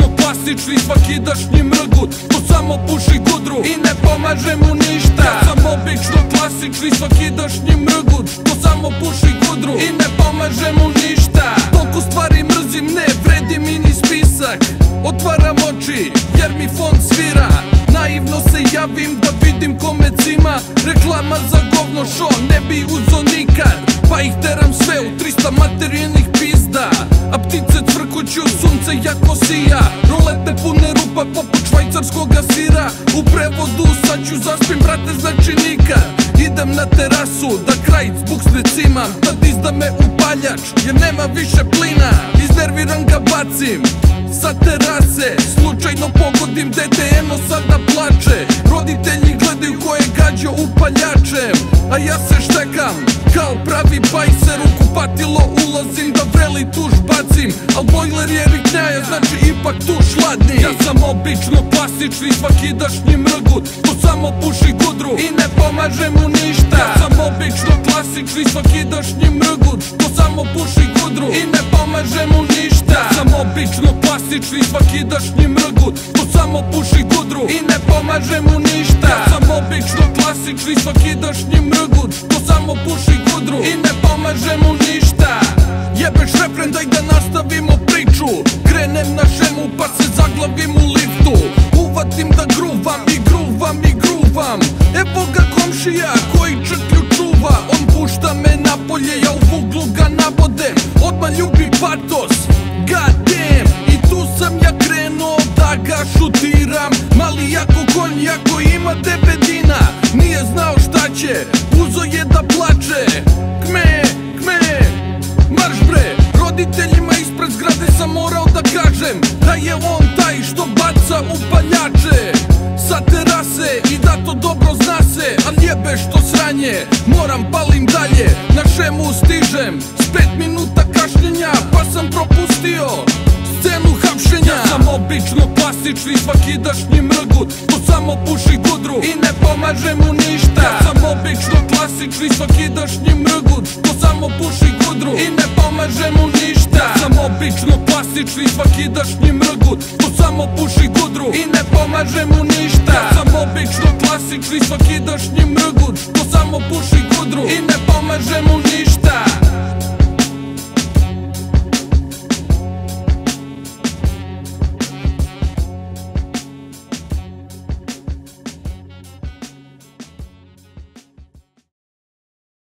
obično klasični svakidašnji mrgut, ko samo puši gudru i ne pomaže mu ništa. Ja sam obično klasični svakidašnji mrgut, ko samo puši gudru i ne pomaže mu ništa. Toliko stvari mrzim, ne vredi mi ni spisak. Otvaram oči jer mi fon svira, naivno se javim da vidim kome cima. Reklama za govno šo ne bi uzo nikad, pa ih teram sve u 300 materijalnih pizda. A ptice cvrkuću, sunce jako sija, rolete pune rupa poput švajcarskoga sira. U prevodu sad ću zaspim, brate, znači nikad. Idem na terasu da kraj zbuksne cimam, tad izda me upaljač jer nema više plina. Iznerviran ga bacim sa terase, slučajno pogodim dete, eno sada plače. Roditelji gledaju ko je gađao upaljačem, a ja se štekam kao pravi bajser. U kupatilo ulazim da vreli tuš bacim, al bojler je riknjaja, znači ipak tuš hladni. Ja sam obično klasični svakidašnji mrgut, ko samo puši gudru i ne pomaže mu ništa. Ja sam obično klasični svakidašnji mrgut, ko samo puši gudru i ne pomaže mu ništa. Ja sam obično klasični svakidašnji mrgut, ko samo puši gudru i ne pomaže mu ništa. Ja sam obično klasični svakidašnji mrgut, ko samo puši gudru i ne pomaže mu ništa. Jebeš refren, daj da nastavimo priču. Krenem na šemu pa se zaglavim u liftu. Uvatim da gruvam i gruvam i gruvam. Evo ga komšija koji čeklju čuva. On pušta me napolje, ja u vuglu ga nabodem. Odmah ljubi patos, god damn. I tu sam ja krenuo da ga šutiram. Mali jako konj, jako ima 9 dina. Nije znao šta će, uzo je da plače. Kme, marš bre. Roditeljima ispred zgrade sam morao da kažem da je on taj što baca upaljače sa terase i da to dobro zna se. Al jebe što sranje, moram palim dalje. Na šemu stižem s 5 minuta kašnjenja, pa sam propustio scenu hapšenja. Ja sam obično klasični svakidašnji mrgut, ko samo puši gudru i ne pomaže mu ništa. Ja sam obično klasični svakidašnji mrgut, ko samo puši gudru i ne pomaže mu ništa. Ja sam obično klasični svakidašnji mrgut, ko samo puši gudru i ne pomaže mu ništa. Ja sam obično klasični svakidašnji mrgut, ko samo puši gudru i ne pomaže mu ništa.